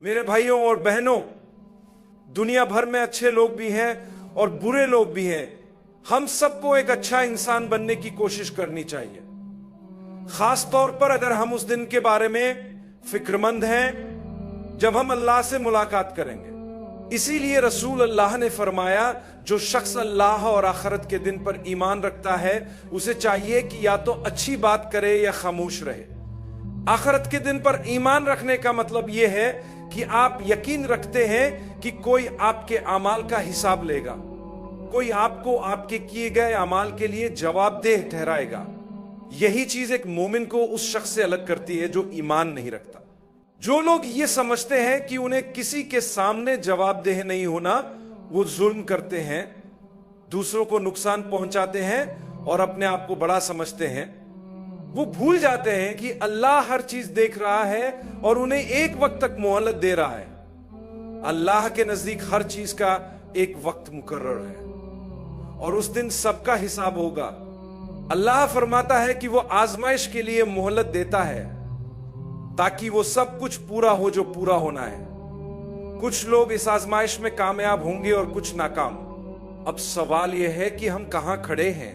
मेरे भाइयों और बहनों, दुनिया भर में अच्छे लोग भी हैं और बुरे लोग भी हैं। हम सबको एक अच्छा इंसान बनने की कोशिश करनी चाहिए, खास तौर पर अगर हम उस दिन के बारे में फिक्रमंद हैं जब हम अल्लाह से मुलाकात करेंगे। इसीलिए रसूल अल्लाह ने फरमाया, जो शख्स अल्लाह और आखिरत के दिन पर ईमान रखता है उसे चाहिए कि या तो अच्छी बात करे या खामोश रहे। आखिरत के दिन पर ईमान रखने का मतलब यह है कि आप यकीन रखते हैं कि कोई आपके अमाल का हिसाब लेगा, कोई आपको आपके किए गए अमाल के लिए जवाबदेह ठहराएगा। यही चीज एक मोमिन को उस शख्स से अलग करती है जो ईमान नहीं रखता। जो लोग ये समझते हैं कि उन्हें किसी के सामने जवाबदेह नहीं होना, वो जुल्म करते हैं, दूसरों को नुकसान पहुंचाते हैं और अपने आप को बड़ा समझते हैं। वो भूल जाते हैं कि अल्लाह हर चीज देख रहा है और उन्हें एक वक्त तक मोहलत दे रहा है। अल्लाह के नजदीक हर चीज का एक वक्त मुकर्रर है और उस दिन सबका हिसाब होगा। अल्लाह फरमाता है कि वो आजमाइश के लिए मोहलत देता है ताकि वो सब कुछ पूरा हो जो पूरा होना है। कुछ लोग इस आजमाइश में कामयाब होंगे और कुछ नाकाम। अब सवाल यह है कि हम कहां खड़े हैं।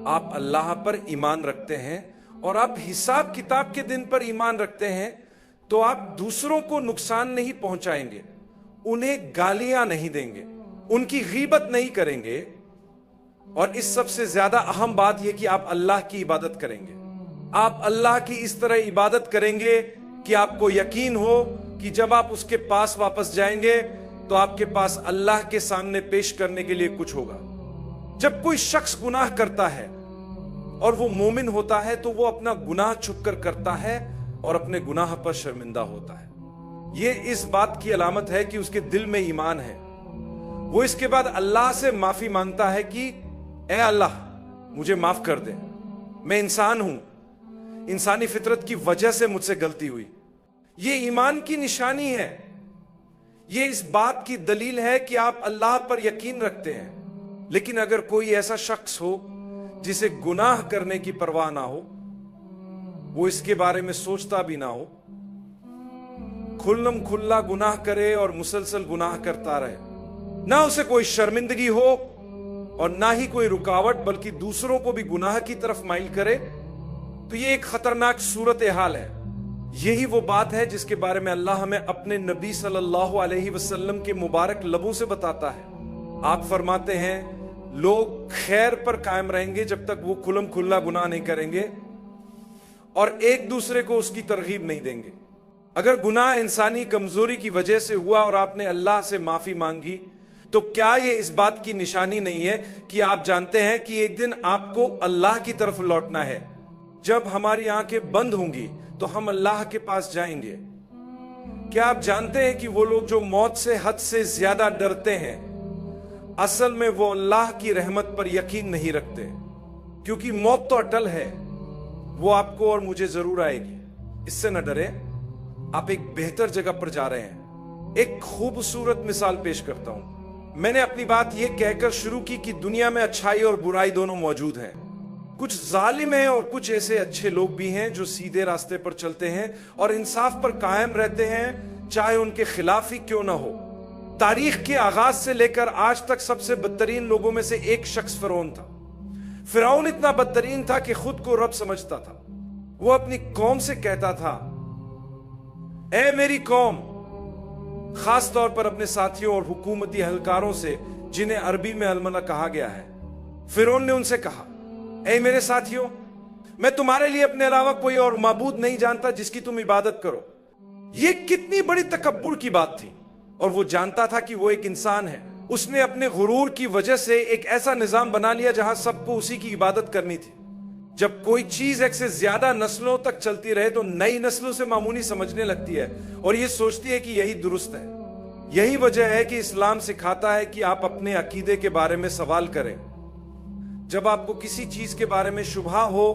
आप अल्लाह पर ईमान रखते हैं और आप हिसाब किताब के दिन पर ईमान रखते हैं, तो आप दूसरों को नुकसान नहीं पहुंचाएंगे, उन्हें गालियां नहीं देंगे, उनकी गीबत नहीं करेंगे, और इस सबसे ज्यादा अहम बात यह कि आप अल्लाह की इबादत करेंगे। आप अल्लाह की इस तरह इबादत करेंगे कि आपको यकीन हो कि जब आप उसके पास वापस जाएंगे तो आपके पास अल्लाह के सामने पेश करने के लिए कुछ होगा। जब कोई शख्स गुनाह करता है और वो मोमिन होता है तो वो अपना गुनाह छुपकर करता है और अपने गुनाह पर शर्मिंदा होता है। ये इस बात की अलामत है कि उसके दिल में ईमान है। वो इसके बाद अल्लाह से माफी मांगता है कि ऐ अल्लाह, मुझे माफ कर दे, मैं इंसान हूं, इंसानी फितरत की वजह से मुझसे गलती हुई। ये ईमान की निशानी है। ये इस बात की दलील है कि आप अल्लाह पर यकीन रखते हैं। लेकिन अगर कोई ऐसा शख्स हो जिसे गुनाह करने की परवाह ना हो, वो इसके बारे में सोचता भी ना हो, खुल्लम खुल्ला गुनाह करे और मुसलसल गुनाह करता रहे, ना उसे कोई शर्मिंदगी हो और ना ही कोई रुकावट, बल्कि दूसरों को भी गुनाह की तरफ माइल करे, तो ये एक खतरनाक सूरत हाल है। यही वो बात है जिसके बारे में अल्लाह हमें अपने नबी सल्लल्लाहु अलैहि वसल्लम के मुबारक लबों से बताता है। आप फरमाते हैं, लोग खैर पर कायम रहेंगे जब तक वो खुल्लम खुल्ला गुनाह नहीं करेंगे और एक दूसरे को उसकी तरगीब नहीं देंगे। अगर गुनाह इंसानी कमजोरी की वजह से हुआ और आपने अल्लाह से माफी मांगी, तो क्या ये इस बात की निशानी नहीं है कि आप जानते हैं कि एक दिन आपको अल्लाह की तरफ लौटना है। जब हमारी आंखें बंद होंगी तो हम अल्लाह के पास जाएंगे। क्या आप जानते हैं कि वो लोग जो मौत से हद से ज्यादा डरते हैं, असल में वो अल्लाह की रहमत पर यकीन नहीं रखते, क्योंकि मौत तो अटल है, वो आपको और मुझे जरूर आएगी। इससे न डरे, आप एक बेहतर जगह पर जा रहे हैं। एक खूबसूरत मिसाल पेश करता हूं। मैंने अपनी बात यह कहकर शुरू की कि दुनिया में अच्छाई और बुराई दोनों मौजूद हैं। कुछ जालिम हैं और कुछ ऐसे अच्छे लोग भी हैं जो सीधे रास्ते पर चलते हैं और इंसाफ पर कायम रहते हैं, चाहे उनके खिलाफ ही क्यों ना हो। तारीख के आगाज से लेकर आज तक सबसे बदतरीन लोगों में से एक शख्स फिरौन था। फिरौन इतना बदतरीन था कि खुद को रब समझता था। वो अपनी कौम से कहता था, ऐ मेरी कौम, खास तौर पर अपने साथियों और हुकूमती अहलकारों से जिन्हें अरबी में अलमला कहा गया है। फिरौन ने उनसे कहा, ऐ मेरे साथियों, मैं तुम्हारे लिए अपने अलावा कोई और माबूद नहीं जानता जिसकी तुम इबादत करो। ये कितनी बड़ी तकब्बुर की बात थी। और वो जानता था कि वो एक इंसान है। उसने अपने गुरूर की वजह से एक ऐसा निजाम बना लिया जहां सबको उसी की इबादत करनी थी। जब कोई चीज एक से ज्यादा नस्लों तक चलती रहे तो नई नस्लों से मामूली समझने लगती है और ये सोचती है कि यही दुरुस्त है। यही वजह है कि इस्लाम सिखाता है कि आप अपने अकीदे के बारे में सवाल करें। जब आपको किसी चीज के बारे में शुबहा हो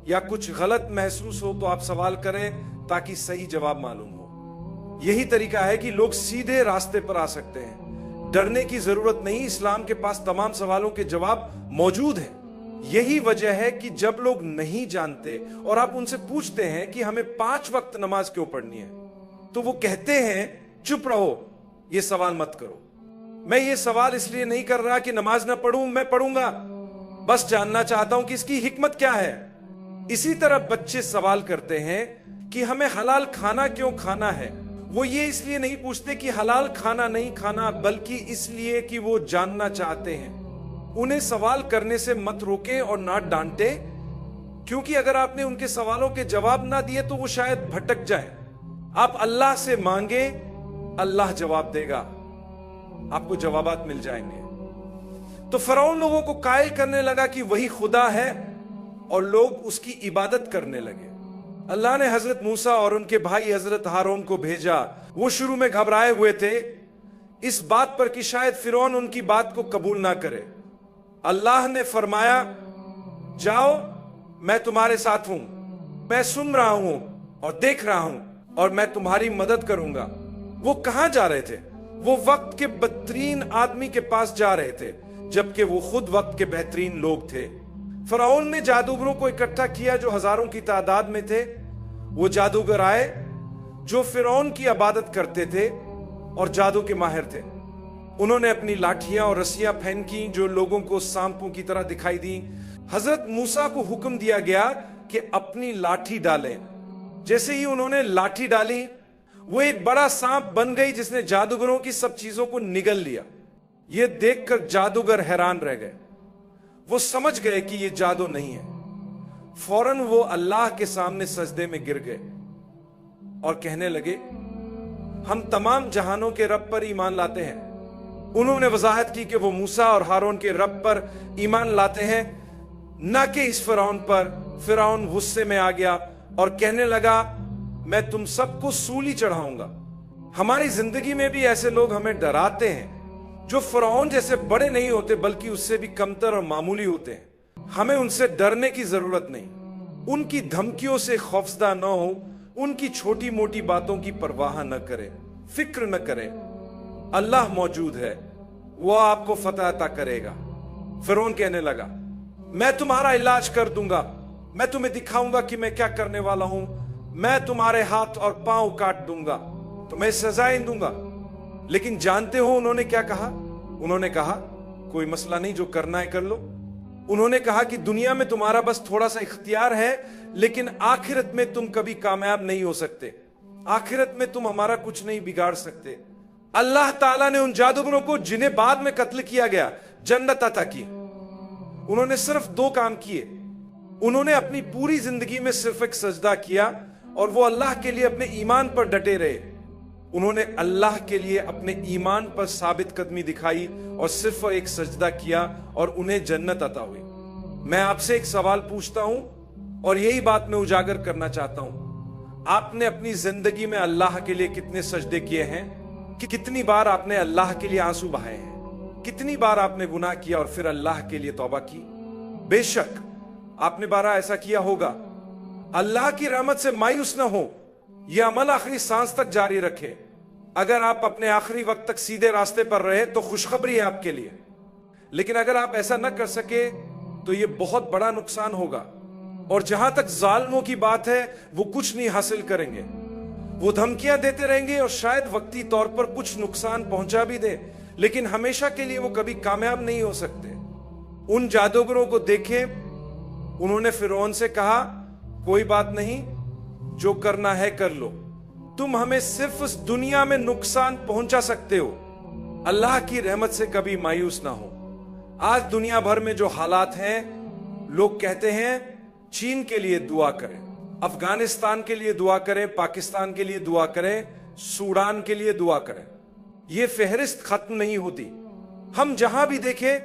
या कुछ गलत महसूस हो तो आप सवाल करें ताकि सही जवाब मालूम हो। यही तरीका है कि लोग सीधे रास्ते पर आ सकते हैं। डरने की जरूरत नहीं, इस्लाम के पास तमाम सवालों के जवाब मौजूद हैं। यही वजह है कि जब लोग नहीं जानते और आप उनसे पूछते हैं कि हमें 5 वक्त नमाज क्यों पढ़नी है, तो वो कहते हैं चुप रहो, ये सवाल मत करो। मैं ये सवाल इसलिए नहीं कर रहा कि नमाज ना पढ़ूं, मैं पढ़ूंगा, बस जानना चाहता हूं कि इसकी हिकमत क्या है। इसी तरह बच्चे सवाल करते हैं कि हमें हलाल खाना क्यों खाना है। वो ये इसलिए नहीं पूछते कि हलाल खाना नहीं खाना, बल्कि इसलिए कि वो जानना चाहते हैं। उन्हें सवाल करने से मत रोकें और ना डांटे, क्योंकि अगर आपने उनके सवालों के जवाब ना दिए तो वो शायद भटक जाए। आप अल्लाह से मांगे, अल्लाह जवाब देगा, आपको जवाबात मिल जाएंगे। तो फरौन लोगों को कायल करने लगा कि वही खुदा है और लोग उसकी इबादत करने लगे। अल्लाह ने हजरत मूसा और उनके भाई हजरत हारून को भेजा। वो शुरू में घबराए हुए थे इस बात पर कि शायद फिरौन उनकी बात को कबूल ना करे। अल्लाह ने फरमाया, जाओ, मैं तुम्हारे साथ हूं, मैं सुन रहा हूं और देख रहा हूं और मैं तुम्हारी मदद करूंगा। वो कहां जा रहे थे? वो वक्त के बेहतरीन आदमी के पास जा रहे थे, जबकि वो खुद वक्त के बेहतरीन लोग थे। फरौन ने जादूगरों को इकट्ठा किया जो हजारों की तादाद में थे। वो जादूगर आए जो फिरौन की इबादत करते थे और जादू के माहिर थे। उन्होंने अपनी लाठियां और रस्सियां फेंकी जो लोगों को सांपों की तरह दिखाई दी। हजरत मूसा को हुक्म दिया गया कि अपनी लाठी डालें। जैसे ही उन्होंने लाठी डाली, वो एक बड़ा सांप बन गई जिसने जादूगरों की सब चीजों को निगल लिया। ये देखकर जादूगर हैरान रह गए। वो समझ गए कि ये जादू नहीं है। फौरन वो अल्लाह के सामने सजदे में गिर गए और कहने लगे, हम तमाम जहानों के रब पर ईमान लाते हैं। उन्होंने वजाहत की कि वो मूसा और हारून के रब पर ईमान लाते हैं, ना कि इस फिरौन पर। फिरौन गुस्से में आ गया और कहने लगा, मैं तुम सबको सूली चढ़ाऊंगा। हमारी जिंदगी में भी ऐसे लोग हमें डराते हैं जो फिरौन जैसे बड़े नहीं होते बल्कि उससे भी कमतर और मामूली होते हैं। हमें उनसे डरने की जरूरत नहीं, उनकी धमकियों से खौफजदा न हो, उनकी छोटी मोटी बातों की परवाह न करें, फिक्र न करें। अल्लाह मौजूद है, वो आपको फतह अता करेगा। फिरौन कहने लगा, मैं तुम्हारा इलाज कर दूंगा, मैं तुम्हें दिखाऊंगा कि मैं क्या करने वाला हूं। मैं तुम्हारे हाथ और पांव काट दूंगा, तुम्हें सजाएं दूंगा। लेकिन जानते हो उन्होंने क्या कहा? उन्होंने कहा, कोई मसला नहीं, जो करना है कर लो। उन्होंने कहा कि दुनिया में तुम्हारा बस थोड़ा सा इख्तियार है, लेकिन आखिरत में तुम कभी कामयाब नहीं हो सकते। आखिरत में तुम हमारा कुछ नहीं बिगाड़ सकते। अल्लाह ताला ने उन जादूगरों को जिन्हें बाद में कत्ल किया गया, जन्नत अता की। उन्होंने सिर्फ 2 काम किए। उन्होंने अपनी पूरी जिंदगी में सिर्फ एक सजदा किया और वो अल्लाह के लिए अपने ईमान पर डटे रहे। उन्होंने अल्लाह के लिए अपने ईमान पर साबित कदमी दिखाई और सिर्फ एक सजदा किया और उन्हें जन्नत अता हुई। मैं आपसे एक सवाल पूछता हूं और यही बात मैं उजागर करना चाहता हूं। आपने अपनी जिंदगी में अल्लाह के लिए कितने सजदे किए हैं? कि कितनी बार आपने अल्लाह के लिए आंसू बहाए हैं? कितनी बार आपने गुनाह किया और फिर अल्लाह के लिए तौबा की? बेशक आपने 12 ऐसा किया होगा। अल्लाह की रहमत से मायूस न हो, यह अमल आखिरी सांस तक जारी रखे। अगर आप अपने आखिरी वक्त तक सीधे रास्ते पर रहे तो खुशखबरी है आपके लिए, लेकिन अगर आप ऐसा न कर सके तो यह बहुत बड़ा नुकसान होगा। और जहां तक जालिमों की बात है, वो कुछ नहीं हासिल करेंगे। वो धमकियां देते रहेंगे और शायद वक्ती तौर पर कुछ नुकसान पहुंचा भी दे, लेकिन हमेशा के लिए वो कभी कामयाब नहीं हो सकते। उन जादूगरों को देखें, उन्होंने फिरौन से कहा, कोई बात नहीं, जो करना है कर लो, तुम हमें सिर्फ इस दुनिया में नुकसान पहुंचा सकते हो। अल्लाह की रहमत से कभी मायूस ना हो। आज दुनिया भर में जो हालात हैं, लोग कहते हैं चीन के लिए दुआ करें, अफगानिस्तान के लिए दुआ करें, पाकिस्तान के लिए दुआ करें, सूडान के लिए दुआ करें। यह फहरिस्त खत्म नहीं होती। हम जहां भी देखें,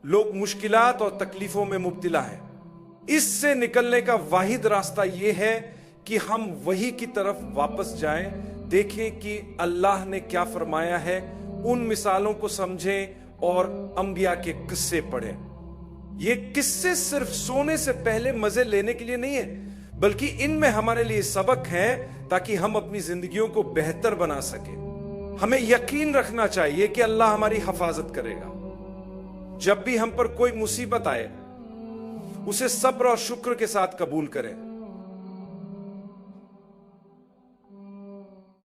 लोग मुश्किलात और तकलीफों में मुब्तला हैं। इससे निकलने का वाहिद रास्ता यह है कि हम वही की तरफ वापस जाएं, देखें कि अल्लाह ने क्या फरमाया है, उन मिसालों को समझें और अंबिया के किस्से पढ़ें। ये किस्से सिर्फ सोने से पहले मजे लेने के लिए नहीं है, बल्कि इनमें हमारे लिए सबक है ताकि हम अपनी जिंदगियों को बेहतर बना सके। हमें यकीन रखना चाहिए कि अल्लाह हमारी हिफाजत करेगा। जब भी हम पर कोई मुसीबत आए, उसे सब्र और शुक्र के साथ कबूल करें।